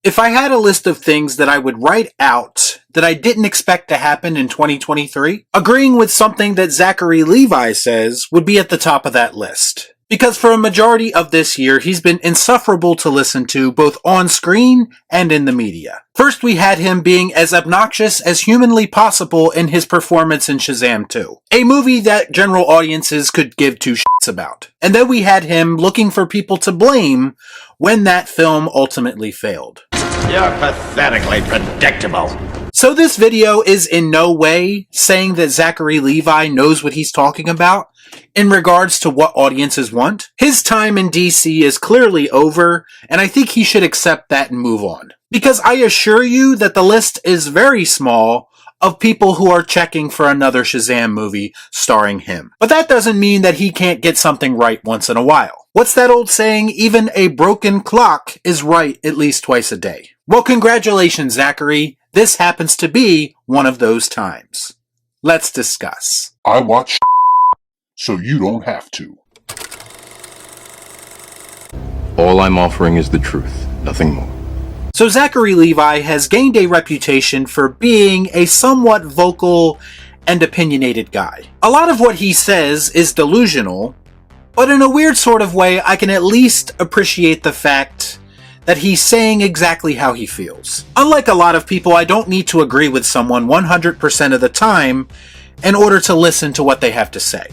If I had a list of things that I would write out that I didn't expect to happen in 2023, agreeing with something that Zachary Levi says would be at the top of that list. Because for a majority of this year, he's been insufferable to listen to both on screen and in the media. First, we had him being as obnoxious as humanly possible in his performance in Shazam 2, a movie that general audiences could give two shits about. And then we had him looking for people to blame when that film ultimately failed. You're pathetically predictable. So this video is in no way saying that Zachary Levi knows what he's talking about in regards to what audiences want. His time in DC is clearly over, and I think he should accept that and move on. Because I assure you that the list is very small of people who are checking for another Shazam movie starring him. But that doesn't mean that he can't get something right once in a while. What's that old saying? Even a broken clock is right at least twice a day. Well, congratulations, Zachary. This happens to be one of those times. Let's discuss. I watch so you don't have to. All I'm offering is the truth, nothing more. So Zachary Levi has gained a reputation for being a somewhat vocal and opinionated guy. A lot of what he says is delusional, but in a weird sort of way, I can at least appreciate the fact that he's saying exactly how he feels. Unlike a lot of people, I don't need to agree with someone 100% of the time in order to listen to what they have to say.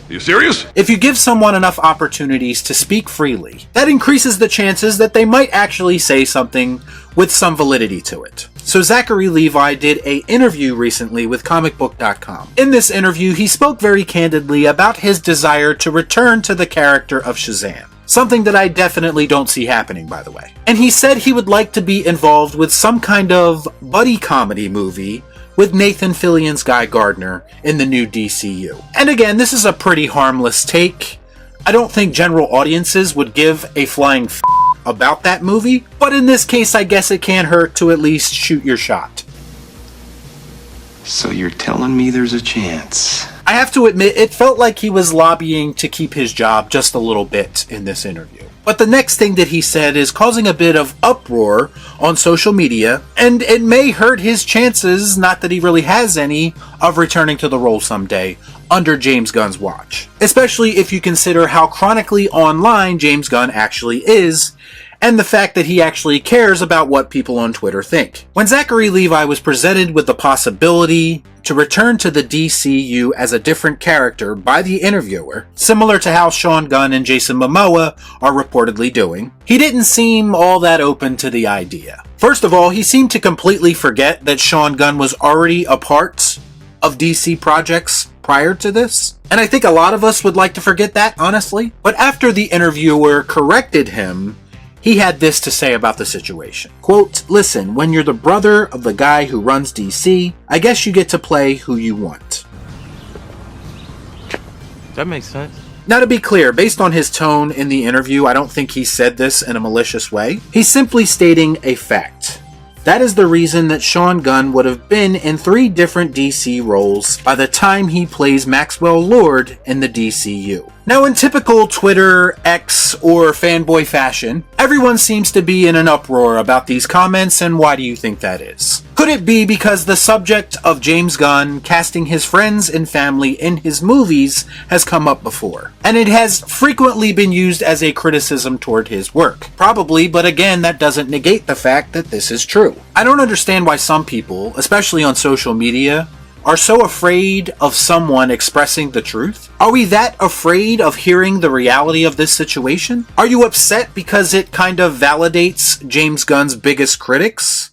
You serious? If you give someone enough opportunities to speak freely, that increases the chances that they might actually say something with some validity to it. So Zachary Levi did an interview recently with comicbook.com. In this interview, he spoke very candidly about his desire to return to the character of Shazam. Something that I definitely don't see happening, by the way. And he said he would like to be involved with some kind of buddy comedy movie with Nathan Fillion's Guy Gardner in the new DCU. And again, this is a pretty harmless take. I don't think general audiences would give a flying f*** about that movie, but in this case, I guess it can't hurt to at least shoot your shot. So you're telling me there's a chance? I have to admit, it felt like he was lobbying to keep his job just a little bit in this interview. But the next thing that he said is causing a bit of uproar on social media, and it may hurt his chances, not that he really has any, of returning to the role someday under James Gunn's watch. Especially if you consider how chronically online James Gunn actually is, and the fact that he actually cares about what people on Twitter think. When Zachary Levi was presented with the possibility to return to the DCU as a different character by the interviewer, similar to how Sean Gunn and Jason Momoa are reportedly doing, he didn't seem all that open to the idea. First of all, he seemed to completely forget that Sean Gunn was already a part of DC projects prior to this. And I think a lot of us would like to forget that, honestly. But after the interviewer corrected him, he had this to say about the situation. Quote, "Listen, when you're the brother of the guy who runs DC, I guess you get to play who you want." That makes sense. Now to be clear, based on his tone in the interview, I don't think he said this in a malicious way. He's simply stating a fact. That is the reason that Sean Gunn would have been in 3 different DC roles by the time he plays Maxwell Lord in the DCU. Now in typical Twitter, X, or fanboy fashion, everyone seems to be in an uproar about these comments, and why do you think that is? Could it be because the subject of James Gunn casting his friends and family in his movies has come up before, and it has frequently been used as a criticism toward his work? Probably, but again, that doesn't negate the fact that this is true. I don't understand why some people, especially on social media, are so afraid of someone expressing the truth? Are we that afraid of hearing the reality of this situation? Are you upset because it kind of validates James Gunn's biggest critics,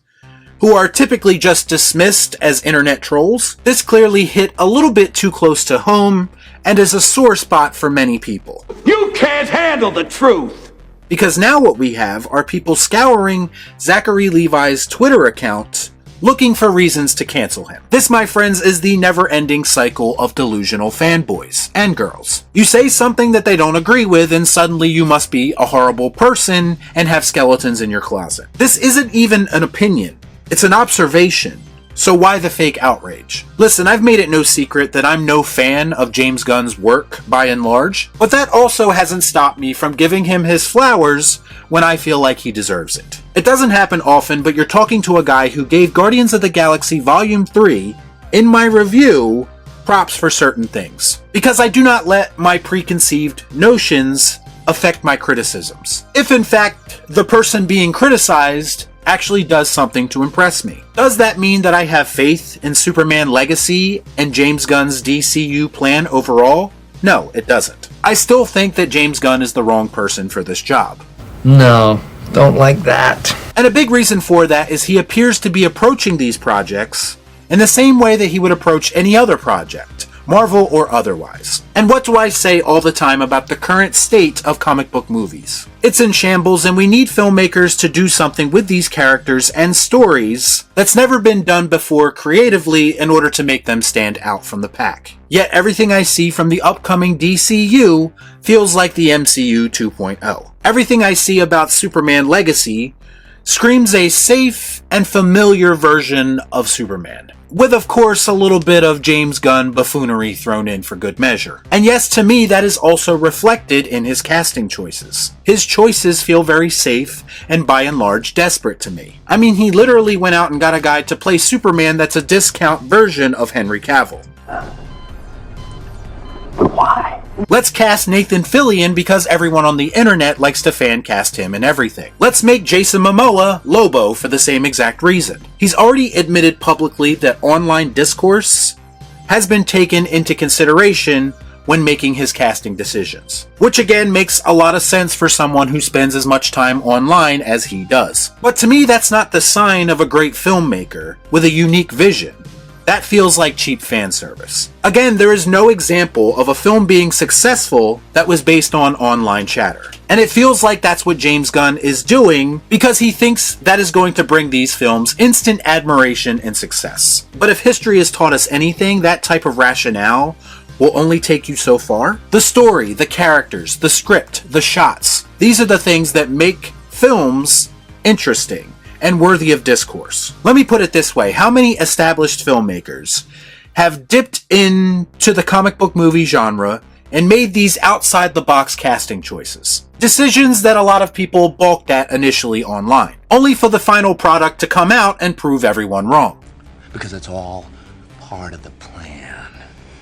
who are typically just dismissed as internet trolls? This clearly hit a little bit too close to home and is a sore spot for many people. You can't handle the truth! Because now what we have are people scouring Zachary Levi's Twitter account looking for reasons to cancel him. This, my friends, is the never-ending cycle of delusional fanboys and girls. You say something that they don't agree with, and suddenly you must be a horrible person and have skeletons in your closet. This isn't even an opinion. It's an observation. So why the fake outrage? Listen, I've made it no secret that I'm no fan of James Gunn's work by and large, but that also hasn't stopped me from giving him his flowers when I feel like he deserves it. It doesn't happen often, but you're talking to a guy who gave Guardians of the Galaxy Volume 3, in my review, props for certain things. Because I do not let my preconceived notions affect my criticisms. If in fact the person being criticized actually does something to impress me. Does that mean that I have faith in Superman Legacy and James Gunn's DCU plan overall? No, it doesn't. I still think that James Gunn is the wrong person for this job. No, don't like that. And a big reason for that is he appears to be approaching these projects in the same way that he would approach any other project, Marvel or otherwise. And what do I say all the time about the current state of comic book movies? It's in shambles, and we need filmmakers to do something with these characters and stories that's never been done before creatively in order to make them stand out from the pack. Yet everything I see from the upcoming DCU feels like the MCU 2.0. Everything I see about Superman Legacy screams a safe and familiar version of Superman, with of course a little bit of James Gunn buffoonery thrown in for good measure. And yes, to me that is also reflected in his casting choices. His choices feel very safe and by and large desperate to me. I mean, he literally went out and got a guy to play Superman that's a discount version of Henry Cavill. Why? Let's cast Nathan Fillion because everyone on the internet likes to fan cast him and everything. Let's make Jason Momoa Lobo for the same exact reason. He's already admitted publicly that online discourse has been taken into consideration when making his casting decisions, which again makes a lot of sense for someone who spends as much time online as he does. But to me, that's not the sign of a great filmmaker with a unique vision. That feels like cheap fan service. Again, there is no example of a film being successful that was based on online chatter. And it feels like that's what James Gunn is doing because he thinks that is going to bring these films instant admiration and success. But if history has taught us anything, that type of rationale will only take you so far. The story, the characters, the script, the shots, these are the things that make films interesting and worthy of discourse. Let me put it this way. How many established filmmakers have dipped into the comic book movie genre and made these outside-the-box casting choices? Decisions that a lot of people balked at initially online, only for the final product to come out and prove everyone wrong. Because it's all part of the plan.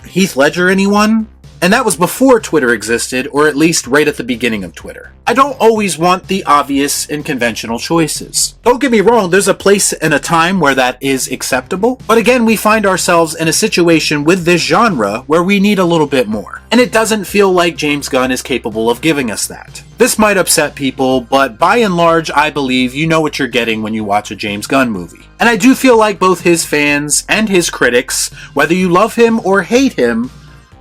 Heath Ledger, anyone? And that was before Twitter existed, or at least right at the beginning of Twitter. I don't always want the obvious and conventional choices. Don't get me wrong, there's a place and a time where that is acceptable. But again, we find ourselves in a situation with this genre where we need a little bit more. And it doesn't feel like James Gunn is capable of giving us that. This might upset people, but by and large, I believe you know what you're getting when you watch a James Gunn movie. And I do feel like both his fans and his critics, whether you love him or hate him,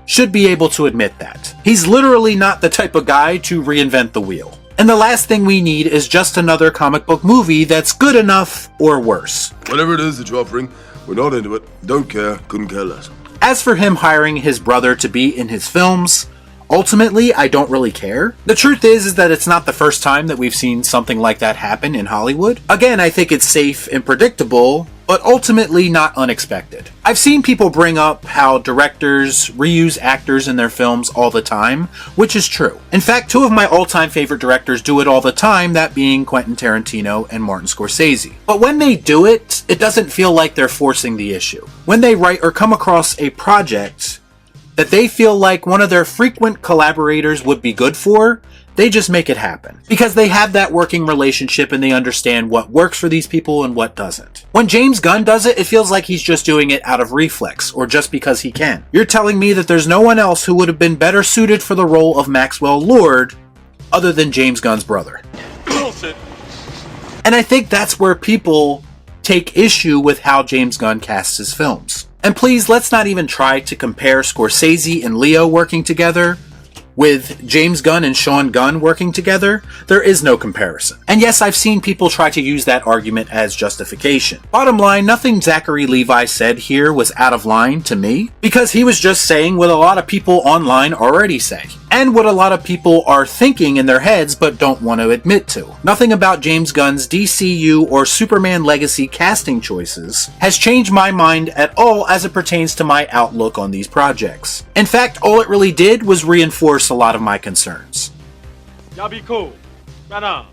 should be able to admit that. He's literally not the type of guy to reinvent the wheel. And the last thing we need is just another comic book movie that's good enough or worse. Whatever it is that you're offering, we're not into it. Don't care, couldn't care less. As for him hiring his brother to be in his films, ultimately, I don't really care. The truth is that it's not the first time that we've seen something like that happen in Hollywood. Again, I think it's safe and predictable, but ultimately not unexpected. I've seen people bring up how directors reuse actors in their films all the time, which is true. In fact, two of my all-time favorite directors do it all the time, that being Quentin Tarantino and Martin Scorsese. But when they do it, it doesn't feel like they're forcing the issue. When they write or come across a project that they feel like one of their frequent collaborators would be good for, they just make it happen. Because they have that working relationship and they understand what works for these people and what doesn't. When James Gunn does it, it feels like he's just doing it out of reflex, or just because he can. You're telling me that there's no one else who would have been better suited for the role of Maxwell Lord other than James Gunn's brother. Bullshit. And I think that's where people take issue with how James Gunn casts his films. And please, let's not even try to compare Scorsese and Leo working together. With James Gunn and Sean Gunn working together, there is no comparison. And yes, I've seen people try to use that argument as justification. Bottom line, nothing Zachary Levi said here was out of line to me, because he was just saying what a lot of people online already say, and what a lot of people are thinking in their heads but don't want to admit to. Nothing about James Gunn's DCU or Superman Legacy casting choices has changed my mind at all as it pertains to my outlook on these projects. In fact, all it really did was reinforce a lot of my concerns. Y'all be cool. Right on.